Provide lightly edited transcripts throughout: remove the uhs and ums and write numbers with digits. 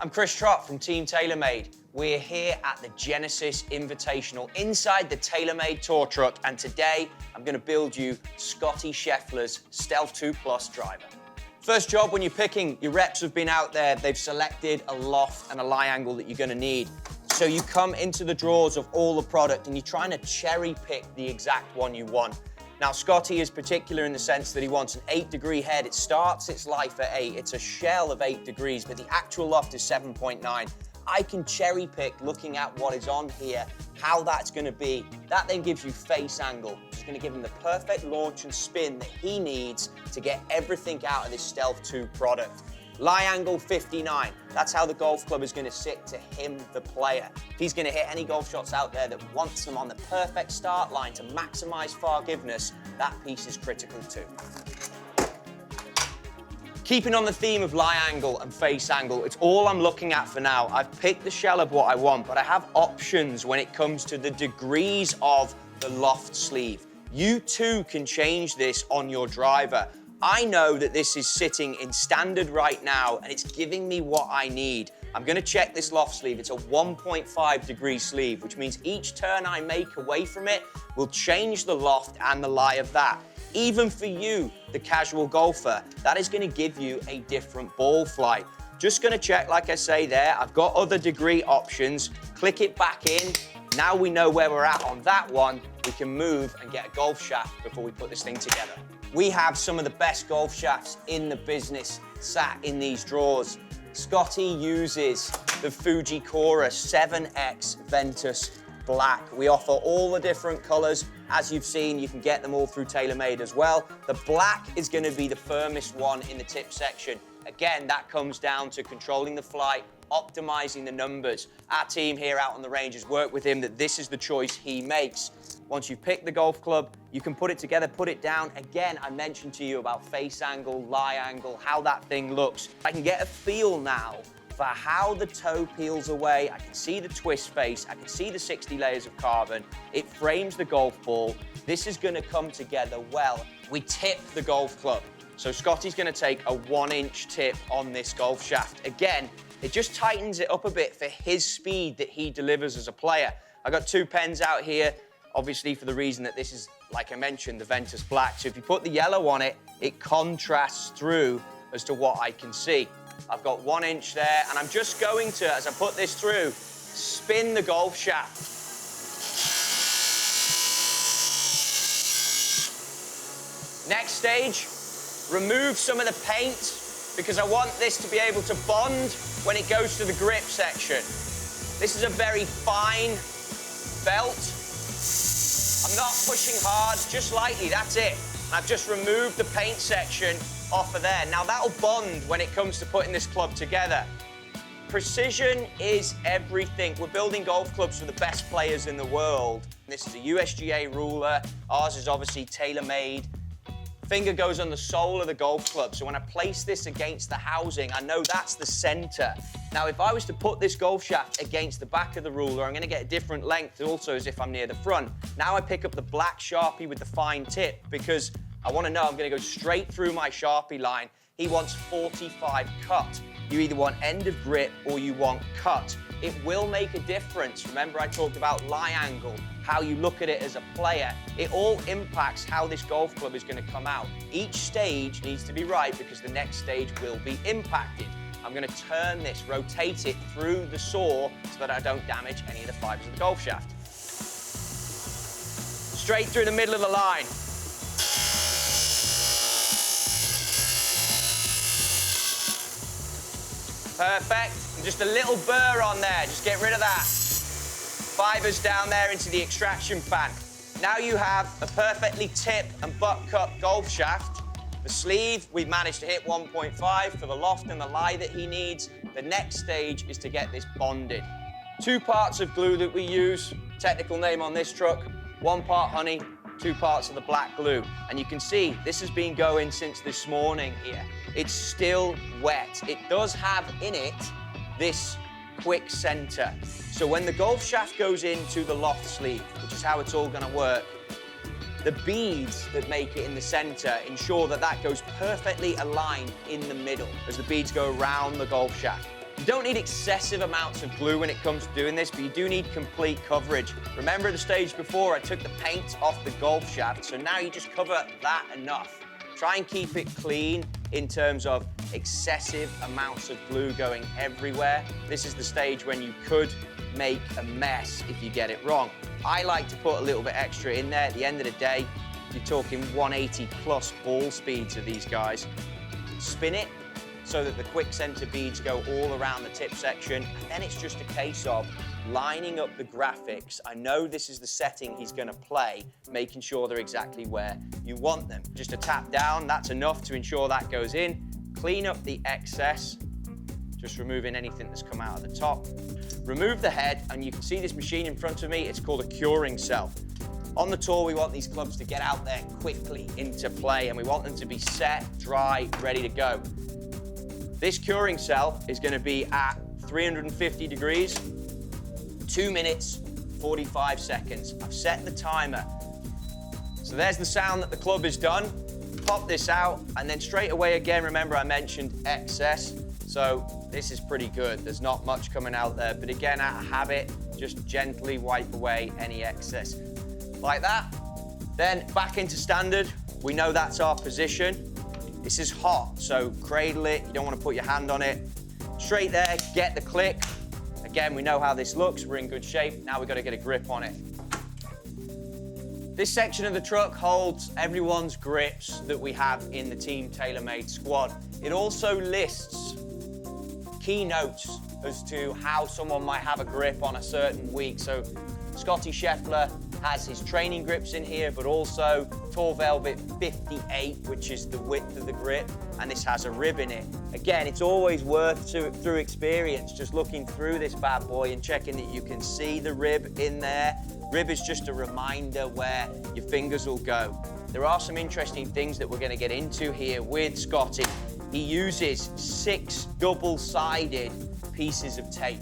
I'm Trott from Team TaylorMade. We're here at the Genesis Invitational inside the TaylorMade Tour Truck, and today I'm going to build you Scottie Scheffler's Stealth 2 Plus driver. First job when you're picking, your reps have been out there, they've selected a loft and a lie angle that you're going to need. So you come into the drawers of all the product and you're trying to cherry pick the exact one you want. Now, Scottie is particular in the sense that he wants an 8-degree head. It starts its life at 8. It's a shell of 8 degrees, but the actual loft is 7.9. I can cherry pick looking at what is on here, how that's going to be. That then gives you face angle, which is going to give him the perfect launch and spin that he needs to get everything out of this Stealth 2 product. Lie angle 59, that's how the golf club is going to sit to him, the player. If he's going to hit any golf shots out there that wants them on the perfect start line to maximize forgiveness, that piece is critical too. Keeping on the theme of lie angle and face angle, it's all I'm looking at for now. I've picked the shell of what I want, but I have options when it comes to the degrees of the loft sleeve. You too can change this on your driver. I know that this is sitting in standard right now and it's giving me what I need. I'm going to check this loft sleeve. It's a 1.5 degree sleeve, which means each turn I make away from it will change the loft and the lie of that. Even for you, the casual golfer, that is going to give you a different ball flight. Just going to check, like I say there, I've got other degree options. Click it back in. Now we know where we're at on that one. We can move and get a golf shaft before we put this thing together. We have some of the best golf shafts in the business sat in these drawers. Scottie uses the Fujikura 7X Ventus Black. We offer all the different colors. As you've seen, you can get them all through TaylorMade as well. The black is going to be the firmest one in the tip section. Again, that comes down to controlling the flight, optimizing the numbers. Our team here out on the range has worked with him that this is the choice he makes. Once you've picked the golf club, you can put it together, put it down. Again, I mentioned to you about face angle, lie angle, how that thing looks. I can get a feel now for how the toe peels away. I can see the twist face. I can see the 60 layers of carbon. It frames the golf ball. This is going to come together well. We tip the golf club. So Scottie's going to take a 1-inch tip on this golf shaft. Again, it just tightens it up a bit for his speed that he delivers as a player. I got 2 pens out here, obviously for the reason that this is, like I mentioned, the Ventus Black. So if you put the yellow on it, it contrasts through as to what I can see. I've got 1 inch there, and I'm just going to, as I put this through, spin the golf shaft. Next stage, remove some of the paint because I want this to be able to bond when it goes to the grip section. This is a very fine felt. I'm not pushing hard, just lightly, that's it. I've just removed the paint section off of there. Now that'll bond when it comes to putting this club together. Precision is everything. We're building golf clubs for the best players in the world. This is a USGA ruler. Ours is obviously TaylorMade. Finger goes on the sole of the golf club, so when I place this against the housing, I know that's the center. Now, if I was to put this golf shaft against the back of the ruler, I'm gonna get a different length also as if I'm near the front. Now I pick up the black Sharpie with the fine tip because I wanna know I'm gonna go straight through my Sharpie line. He wants 45 cut. You either want end of grip or you want cut. It will make a difference. Remember I talked about lie angle, how you look at it as a player. It all impacts how this golf club is going to come out. Each stage needs to be right because the next stage will be impacted. I'm going to turn this, rotate it through the saw so that I don't damage any of the fibers of the golf shaft. Straight through the middle of the line. Perfect. And just a little burr on there. Just get rid of that. Fibers down there into the extraction fan. Now you have a perfectly tip and butt cut golf shaft. The sleeve, we've managed to hit 1.5 for the loft and the lie that he needs. The next stage is to get this bonded. 2 parts of glue that we use. Technical name on this truck. 1 part honey, 2 parts of the black glue. And you can see this has been going since this morning here. It's still wet. It does have in it this quick center. So when the golf shaft goes into the loft sleeve, which is how it's all gonna work, the beads that make it in the center ensure that that goes perfectly aligned in the middle as the beads go around the golf shaft. You don't need excessive amounts of glue when it comes to doing this, but you do need complete coverage. Remember the stage before, I took the paint off the golf shaft, so now you just cover that enough. Try and keep it clean in terms of excessive amounts of glue going everywhere. This is the stage when you could make a mess if you get it wrong. I like to put a little bit extra in there. At the end of the day, you're talking 180 plus ball speeds of these guys. Spin it so that the quick center beads go all around the tip section, and then it's just a case of lining up the graphics. I know this is the setting he's gonna play, making sure they're exactly where you want them. Just a tap down, that's enough to ensure that goes in. Clean up the excess, just removing anything that's come out of the top. Remove the head, and you can see this machine in front of me, it's called a curing cell. On the tour, we want these clubs to get out there quickly into play, and we want them to be set, dry, ready to go. This curing cell is gonna be at 350 degrees, 2 minutes, 45 seconds. I've set the timer. So there's the sound that the club is done. Pop this out, and then straight away again, remember I mentioned excess. So this is pretty good. There's not much coming out there, but again, out of habit, just gently wipe away any excess. Like that. Then back into standard. We know that's our position. This is hot, so cradle it. You don't want to put your hand on it. Straight there, get the click. Again, we know how this looks. We're in good shape. Now we've got to get a grip on it. This section of the truck holds everyone's grips that we have in the Team TaylorMade squad. It also lists key notes as to how someone might have a grip on a certain week. So Scottie Scheffler has his training grips in here, but also Tour Velvet 58, which is the width of the grip, and this has a rib in it. Again, it's always worth, through experience, just looking through this bad boy and checking that you can see the rib in there. Rib is just a reminder where your fingers will go. There are some interesting things that we're gonna get into here with Scottie. He uses 6 double-sided pieces of tape.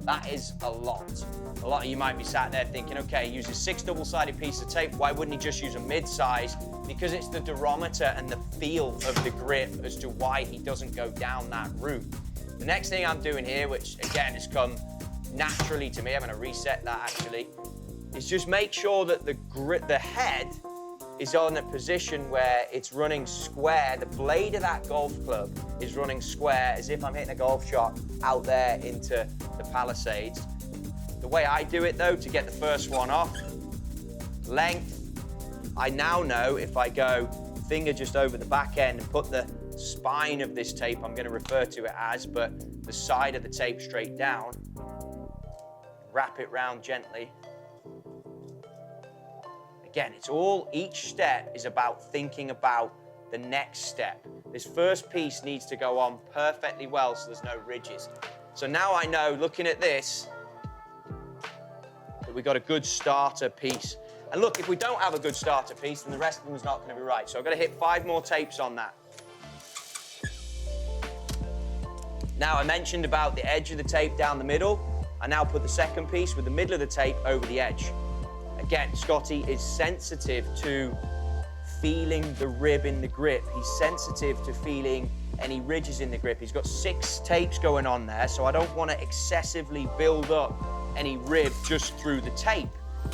That is a lot. A lot of you might be sat there thinking, okay, he uses 6 double-sided pieces of tape. Why wouldn't he just use a mid-size? Because it's the durometer and the feel of the grip as to why he doesn't go down that route. The next thing I'm doing here, which again has come naturally to me, I'm gonna reset that actually, is just make sure that the head is on a position where it's running square. The blade of that golf club is running square as if I'm hitting a golf shot out there into the Palisades. The way I do it though, to get the first one off, length, I now know if I go finger just over the back end and put the spine of this tape, I'm gonna refer to it as, but the side of the tape straight down, wrap it round gently. Again, it's all, each step is about thinking about the next step. This first piece needs to go on perfectly well so there's no ridges. So now I know, looking at this, that we've got a good starter piece. And look, if we don't have a good starter piece, then the rest of them is not going to be right. So I've got to hit 5 more tapes on that. Now, I mentioned about the edge of the tape down the middle. I now put the second piece with the middle of the tape over the edge. Again, Scottie is sensitive to feeling the rib in the grip. He's sensitive to feeling any ridges in the grip. He's got 6 tapes going on there, so I don't want to excessively build up any rib just through the tape.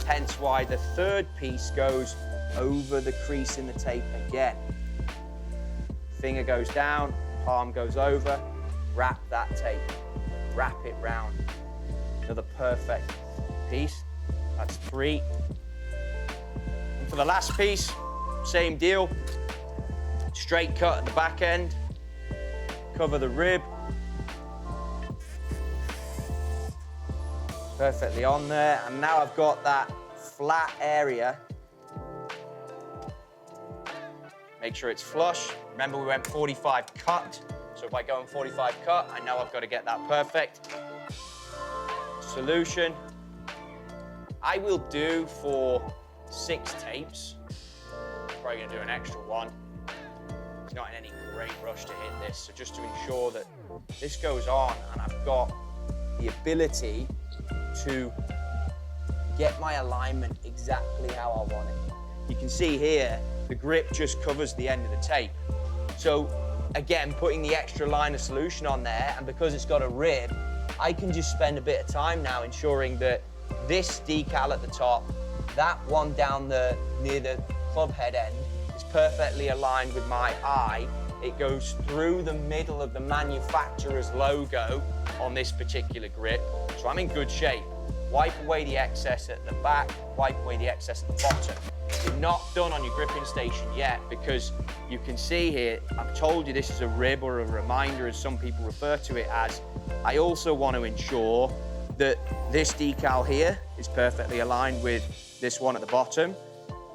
Hence why the third piece goes over the crease in the tape again. Finger goes down, palm goes over, wrap that tape, wrap it round. Another perfect piece. That's 3. And for the last piece, same deal. Straight cut at the back end, cover the rib. Perfectly on there, and now I've got that flat area. Make sure it's flush. Remember, we went 45 cut, so if I go in 45 cut, I know I've got to get that perfect. Solution. I will do for 6 tapes. Probably gonna do an extra one. It's not in any great rush to hit this, so just to ensure that this goes on and I've got the ability to get my alignment exactly how I want it. You can see here, the grip just covers the end of the tape. So again, putting the extra line of solution on there, and because it's got a rib, I can just spend a bit of time now ensuring that this decal at the top, that one down near the club head end, is perfectly aligned with my eye. It goes through the middle of the manufacturer's logo on this particular grip, so I'm in good shape. Wipe away the excess at the back, wipe away the excess at the bottom. You're not done on your gripping station yet, because you can see here, I've told you this is a rib or a reminder, as some people refer to it as. I also want to ensure that this decal here is perfectly aligned with this one at the bottom.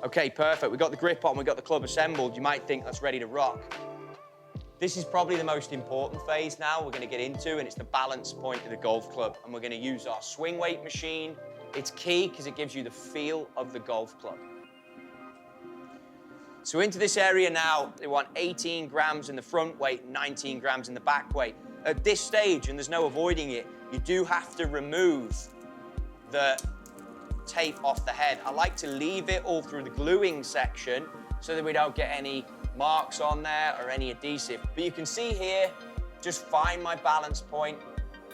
Okay, perfect. We've got the grip on, we've got the club assembled. You might think that's ready to rock. This is probably the most important phase now we're going to get into, and it's the balance point of the golf club. And we're going to use our swing weight machine. It's key because it gives you the feel of the golf club. So into this area now, they want 18 grams in the front weight and 19 grams in the back weight. At this stage, and there's no avoiding it, you do have to remove the tape off the head. I like to leave it all through the gluing section so that we don't get any marks on there or any adhesive. But you can see here, just find my balance point.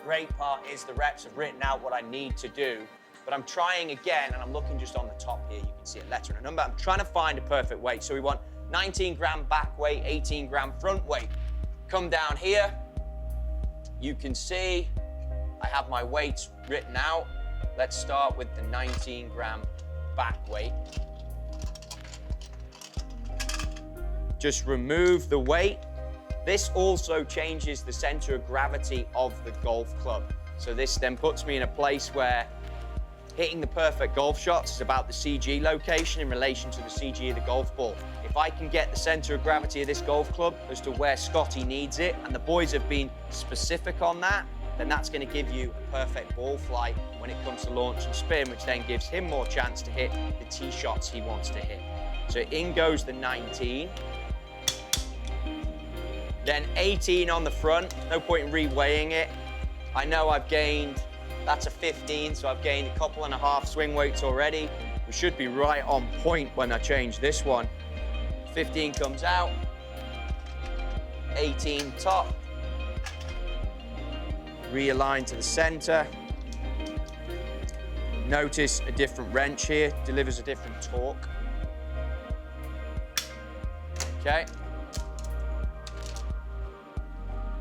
Great part is the reps have written out what I need to do, but I'm trying again, and I'm looking just on the top here. You can see a letter and a number. I'm trying to find a perfect weight. So we want 19 gram back weight, 18 gram front weight. Come down here, you can see I have my weights written out. Let's start with the 19 gram back weight. Just remove the weight. This also changes the center of gravity of the golf club. So this then puts me in a place where hitting the perfect golf shots is about the CG location in relation to the CG of the golf ball. If I can get the center of gravity of this golf club as to where Scottie needs it, and the boys have been specific on that, then that's going to give you a perfect ball flight when it comes to launch and spin, which then gives him more chance to hit the tee shots he wants to hit. So in goes the 19. Then 18 on the front. No point in reweighing it. I know I've gained, that's a 15, so I've gained a couple and a half swing weights already. We should be right on point when I change this one. 15 comes out, 18 top. Realign to the center. Notice a different wrench here, delivers a different torque. Okay.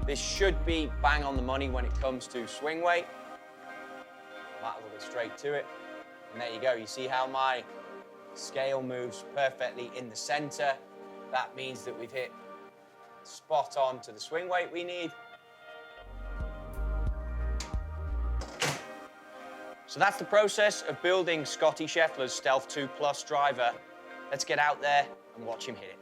This should be bang on the money when it comes to swing weight. Might as well go straight to it. And there you go. You see how my scale moves perfectly in the center. That means that we've hit spot on to the swing weight we need. So that's the process of building Scottie Scheffler's Stealth 2 Plus driver. Let's get out there and watch him hit it.